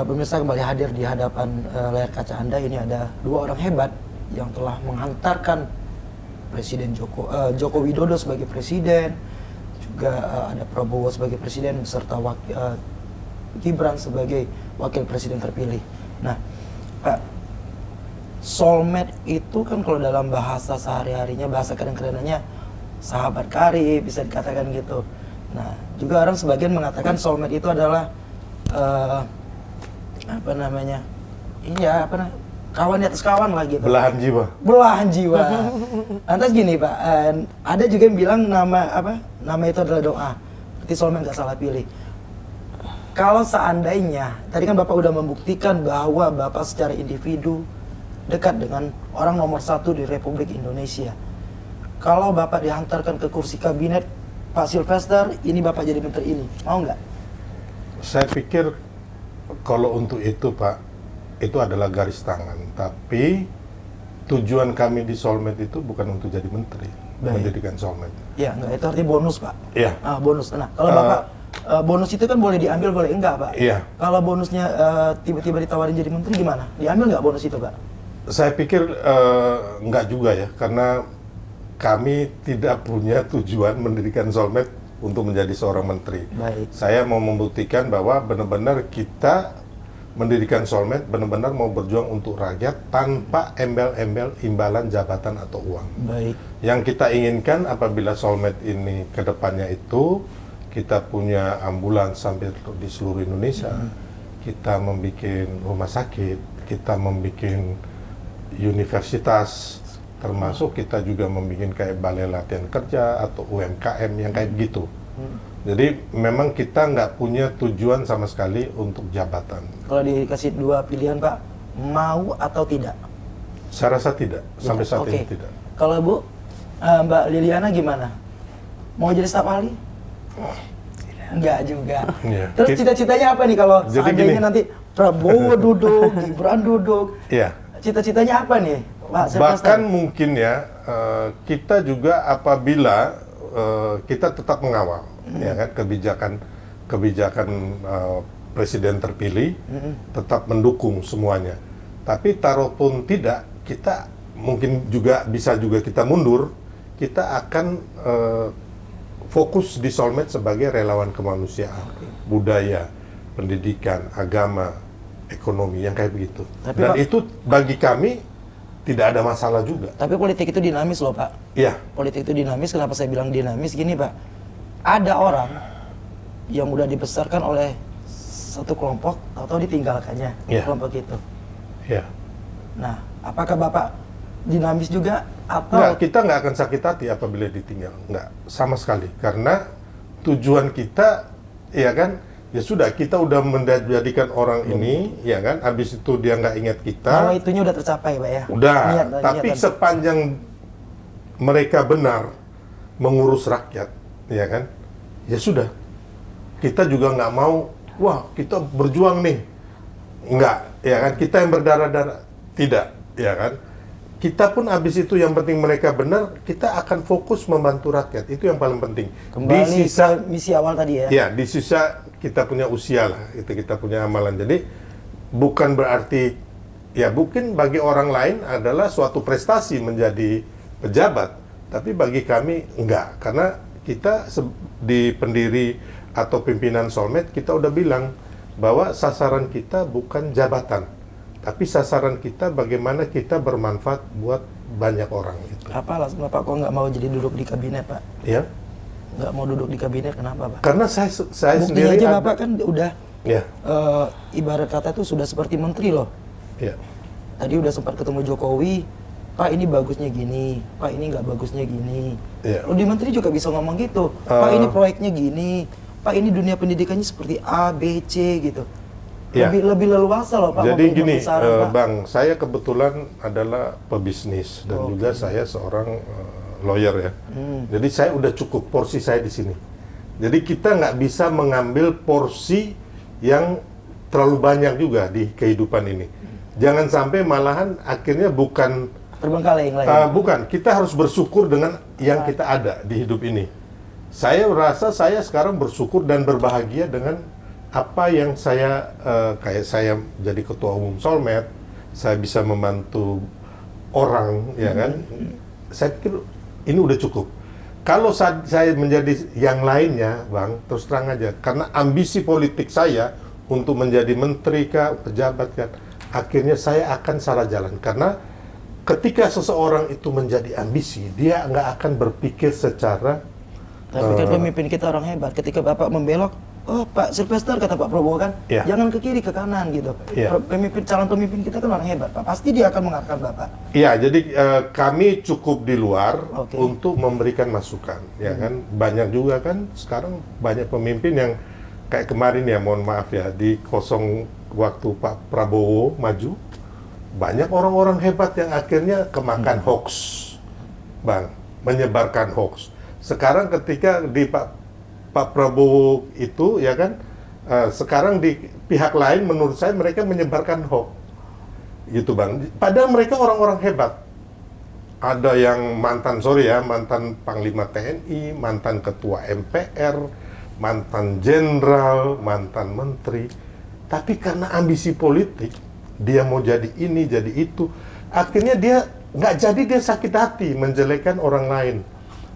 pemirsa kembali hadir di hadapan layar kaca Anda. Ini ada dua orang hebat yang telah menghantarkan Presiden Joko Widodo sebagai presiden, juga ada Prabowo sebagai presiden, serta Gibran sebagai wakil presiden terpilih. Nah, Pak, soulmate itu kan kalau dalam bahasa sehari-harinya, bahasa kadang-kadangnya sahabat karib, bisa dikatakan gitu. Nah, juga orang sebagian mengatakan soulmate itu adalah kawan di atas kawan lah gitu. Belahan jiwa. Belahan jiwa. Lantas gini Pak, ada juga yang bilang nama itu adalah doa. Berarti soulmate nggak salah pilih. Kalau seandainya, tadi kan Bapak udah membuktikan bahwa Bapak secara individu dekat dengan orang nomor 1 di Republik Indonesia. Kalau Bapak dihantarkan ke kursi kabinet, Pak Sylvester, ini Bapak jadi menteri ini, mau nggak? Saya pikir kalau untuk itu Pak, itu adalah garis tangan. Tapi tujuan kami di Soulmate itu bukan untuk jadi menteri, mendirikan Soulmate. Ya, enggak, itu artinya bonus Pak. Iya. Bonus. Nah, kalau Bapak bonus itu kan boleh diambil, boleh enggak Pak? Iya. Kalau bonusnya tiba-tiba ditawarin jadi menteri gimana? Diambil nggak bonus itu Pak? Saya pikir enggak juga ya, karena kami tidak punya tujuan mendirikan Soulmate untuk menjadi seorang menteri. Baik. Saya mau membuktikan bahwa benar-benar kita mendirikan Soulmate benar-benar mau berjuang untuk rakyat tanpa embel-embel imbalan jabatan atau uang. Baik. Yang kita inginkan apabila Soulmate ini ke depannya itu kita punya ambulans sampai di seluruh Indonesia, kita membuat rumah sakit, kita membuat universitas, termasuk kita juga membuat kayak balai latihan kerja atau UMKM yang kayak begitu. Jadi memang kita nggak punya tujuan sama sekali untuk jabatan. Kalau dikasih dua pilihan Pak, mau atau tidak? Saya rasa tidak, sampai saat ini tidak. Kalau Bu, Mbak Liliana gimana? Mau jadi staf ahli? Enggak juga. Ya. Terus cita-citanya apa nih kalau Jadi seandainya gini. nanti Prabowo duduk, Gibran duduk? Iya. Cita-citanya apa nih, Pak Sylvester? Bahkan mungkin ya, kita juga apabila kita tetap mengawal, ya kan, kebijakan presiden terpilih, tetap mendukung semuanya. Tapi taruh pun tidak, kita mungkin juga bisa kita mundur, kita akan fokus di Soulmate sebagai relawan kemanusiaan, budaya, pendidikan, agama, ekonomi, yang kayak begitu. Tapi dan Pak, itu bagi kami tidak ada masalah juga. Tapi politik itu dinamis loh Pak. Iya. Politik itu dinamis, kenapa saya bilang dinamis? Gini Pak, ada orang yang udah dibesarkan oleh satu kelompok atau ditinggalkannya kelompok itu. Iya. Nah, apakah Bapak dinamis juga atau? Enggak, kita nggak akan sakit hati apabila ditinggal. Nggak, sama sekali. Karena tujuan kita, ya kan, ya sudah, kita udah menjadikan orang ini, ya kan, habis itu dia nggak ingat kita. Kalau itunya udah tercapai Pak ya? Udah, tapi niatan. sepanjang mereka benar mengurus rakyat, ya kan, ya sudah. Kita juga nggak mau, wah kita berjuang nih. Nggak, ya kan, kita yang berdarah-darah. Tidak, ya kan. Kita pun habis itu yang penting mereka benar, kita akan fokus membantu rakyat. Itu yang paling penting. Kembali di sisa, ke misi awal tadi ya? Ya, di sisa kita punya usia lah, itu kita punya amalan. Jadi bukan berarti, ya mungkin bagi orang lain adalah suatu prestasi menjadi pejabat, tapi bagi kami enggak. Karena kita di pendiri atau pimpinan Soulmate, kita udah bilang bahwa sasaran kita bukan jabatan, tapi sasaran kita bagaimana kita bermanfaat buat banyak orang. Gitu. Apa alasan Bapak kok nggak mau jadi duduk di kabinet Pak? Ya. Nggak mau duduk di kabinet, kenapa Pak? Karena saya Buktinya sendiri aja Bapak kan udah, ya. ibarat kata itu sudah seperti menteri loh. Ya. Tadi udah sempat ketemu Jokowi, Pak ini bagusnya gini, Pak ini nggak bagusnya gini. Ya. Lo di menteri juga bisa ngomong gitu, Pak ini proyeknya gini, Pak ini dunia pendidikannya seperti A, B, C gitu. Ya. Lebih leluasa loh Pak. Jadi gini, saran, Pak. Bang, saya kebetulan adalah pebisnis dan juga saya seorang lawyer ya. Jadi saya udah cukup porsi saya di sini. Jadi kita nggak bisa mengambil porsi yang terlalu banyak juga di kehidupan ini. Jangan sampai malahan akhirnya bukan terbengkalai yang lain. bukan, kita harus bersyukur dengan yang kita ada di hidup ini. Saya merasa saya sekarang bersyukur dan berbahagia dengan apa yang saya kayak saya jadi ketua umum Solmed, saya bisa membantu orang, ya kan? Saya pikir ini udah cukup. Kalau saya menjadi yang lainnya, Bang, terus terang aja, karena ambisi politik saya untuk menjadi menteri kah, pejabat kan, akhirnya saya akan salah jalan. Karena ketika seseorang itu menjadi ambisi, dia nggak akan berpikir secara Tapi kan pemimpin kita orang hebat. Ketika Bapak membelok, oh Pak Sylvester kata Pak Prabowo kan, Iya. jangan ke kiri ke kanan gitu. Iya. Calon pemimpin kita kan orang hebat, Pak. Pasti dia akan mengarahkan Bapak. Ya, jadi kami cukup di luar Oke. untuk memberikan masukan, ya kan. Banyak juga kan sekarang banyak pemimpin yang kayak kemarin ya, mohon maaf ya, di kosong waktu Pak Prabowo maju, banyak orang-orang hebat yang akhirnya kemakan hoax, Bang, menyebarkan hoax. Sekarang ketika di Pak Prabowo itu, ya kan, sekarang di pihak lain menurut saya mereka menyebarkan hoax. Gitu, Bang. Padahal mereka orang-orang hebat. Ada yang mantan Panglima TNI, mantan Ketua MPR, mantan jenderal, mantan menteri. Tapi karena ambisi politik, dia mau jadi ini, jadi itu. Akhirnya dia sakit hati menjelekkan orang lain.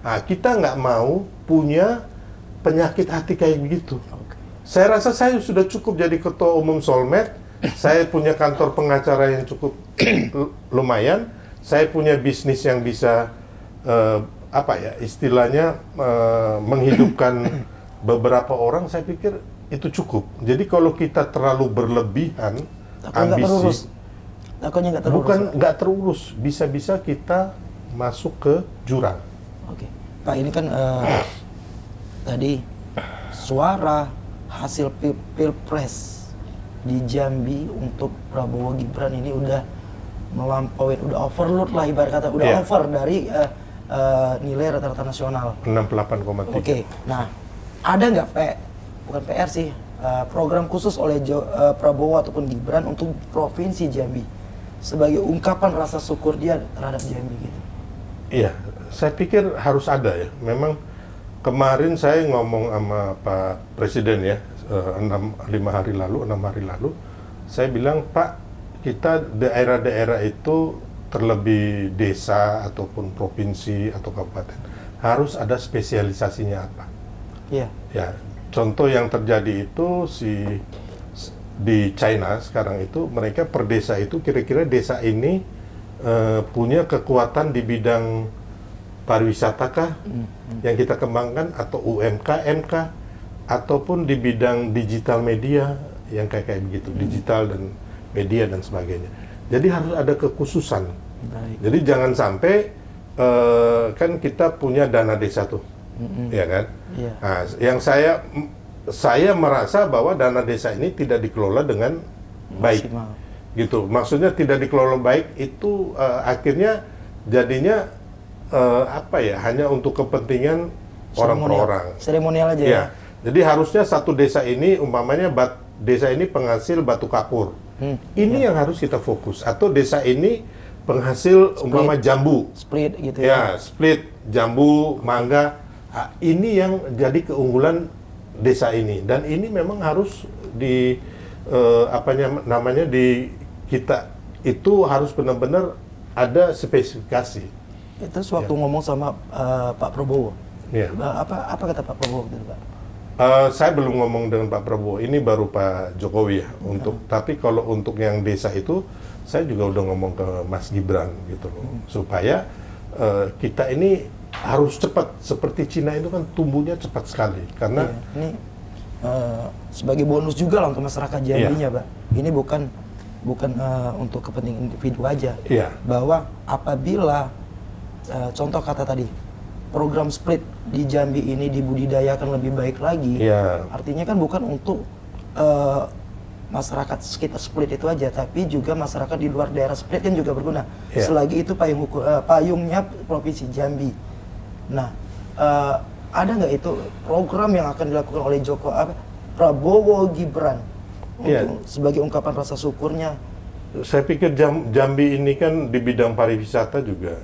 Nah, kita nggak mau punya penyakit hati kayak begitu. Saya rasa saya sudah cukup jadi ketua umum Solmed. Saya punya kantor pengacara yang cukup lumayan. Saya punya bisnis yang bisa istilahnya menghidupkan beberapa orang. Saya pikir itu cukup. Jadi kalau kita terlalu berlebihan ambisi, takutnya nggak terurus. bukan nggak terurus, bisa-bisa kita masuk ke jurang. Oke, Pak, ini kan tadi suara hasil pilpres di Jambi untuk Prabowo Gibran ini udah melampaui, udah overload lah ibarat kata, udah Iya. over dari nilai rata-rata nasional. 68,3. Oke, nah ada nggak bukan PR sih, program khusus oleh Prabowo ataupun Gibran untuk provinsi Jambi sebagai ungkapan rasa syukur dia terhadap Jambi gitu? Iya, saya pikir harus ada ya. Memang kemarin saya ngomong sama Pak Presiden ya, 6 hari lalu, saya bilang, Pak, kita daerah-daerah itu terlebih desa ataupun provinsi atau kabupaten harus ada spesialisasinya apa. Iya. Ya, contoh yang terjadi itu di China sekarang itu mereka per desa itu kira-kira desa ini punya kekuatan di bidang pariwisata kah yang kita kembangkan atau UMKM kah ataupun di bidang digital media yang kayak begitu, digital dan media dan sebagainya. Jadi harus ada kekhususan. Baik. Jadi jangan sampai kan kita punya dana desa tuh, ya kan? Iya. Nah, yang saya merasa bahwa dana desa ini tidak dikelola dengan baik, Maksimal. gitu. Maksudnya tidak dikelola baik itu akhirnya jadinya hanya untuk kepentingan orang per orang. Seremonial aja ya. Ya, jadi harusnya satu desa ini umpamanya desa ini penghasil batu kapur. Ini yang harus kita fokus. Atau desa ini penghasil umpama jambu. Split gitu Ya, split, jambu, mangga. Ini yang jadi keunggulan desa ini. Dan ini memang harus kita itu harus benar-benar ada spesifikasi. Itu sewaktu ngomong sama Pak Prabowo. Ya. Apa kata Pak Prabowo gitu, Pak? Saya belum ngomong dengan Pak Prabowo, ini baru Pak Jokowi ya. Tapi kalau untuk yang desa itu, saya juga udah ngomong ke Mas Gibran gitu loh, supaya kita ini harus cepat. Seperti Cina itu kan tumbuhnya cepat sekali, karena Iya, ini sebagai bonus juga lah untuk masyarakat Jambinya, Pak. Ini bukan untuk kepentingan individu aja. Iya. Bahwa apabila contoh kata tadi, program split di Jambi ini dibudidayakan lebih baik lagi, Iya. artinya kan bukan untuk masyarakat sekitar split itu aja, tapi juga masyarakat di luar daerah split kan juga berguna. Iya. Selagi itu payungnya Provinsi Jambi. Nah, ada nggak itu program yang akan dilakukan oleh Prabowo Gibran Iya. untuk sebagai ungkapan rasa syukurnya? saya pikir Jambi ini kan di bidang pariwisata juga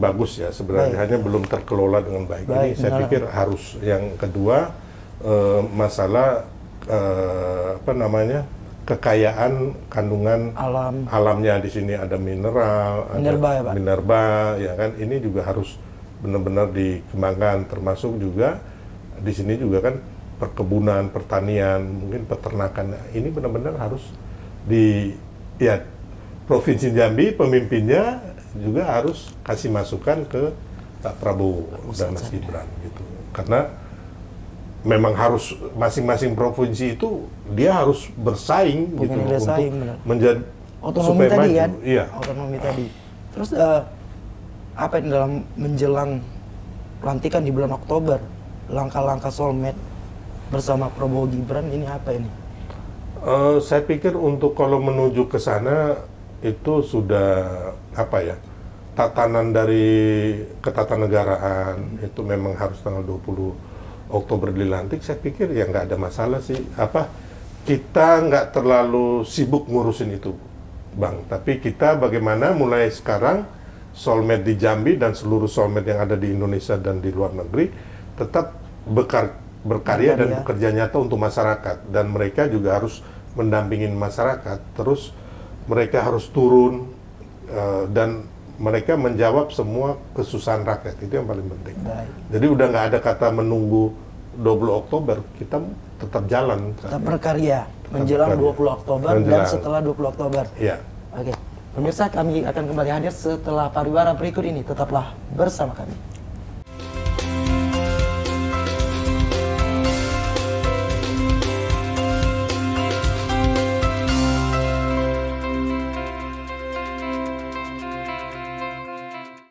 bagus ya sebenarnya, Baik. hanya belum terkelola dengan baik. Ini Baik, saya benar. pikir harus. Yang kedua, masalah apa namanya, kekayaan kandungan alamnya di sini, ada mineral, Minerba ya, Pak? minerba, ya kan, ini juga harus benar-benar dikembangkan, termasuk juga di sini juga kan perkebunan, pertanian, mungkin peternakan, ini benar-benar harus ya Provinsi Jambi pemimpinnya juga harus kasih masukan ke Pak Prabowo dan Mas Gibran gitu, karena memang harus masing-masing provinsi itu dia harus bersaing gitu nilai untuk saing, benar. menjadi Otonomi supaya tadi maju. kan? Iya. Otonomi tadi. Terus apa ini dalam menjelang pelantikan di bulan Oktober, langkah-langkah soulmate bersama Prabowo Gibran ini apa ini? Saya pikir untuk kalau menuju ke sana itu sudah apa ya, tatanan dari ketatanegaraan itu memang harus tanggal 20 Oktober dilantik. Saya pikir ya nggak ada masalah sih. Kita nggak terlalu sibuk ngurusin itu, Bang. Tapi kita bagaimana mulai sekarang soulmate di Jambi dan seluruh soulmate yang ada di Indonesia dan di luar negeri tetap berkarya dan bekerja nyata untuk masyarakat, dan mereka juga harus mendampingin masyarakat. Terus mereka harus turun dan mereka menjawab semua kesusahan rakyat, itu yang paling penting. Baik. Jadi udah nggak ada kata menunggu 20 Oktober, kita tetap jalan. Tetap berkarya menjelang 20 Oktober dan setelah 20 Oktober. Iya. Oke. Pemirsa, kami akan kembali hadir setelah pariwara berikut ini. Tetaplah bersama kami.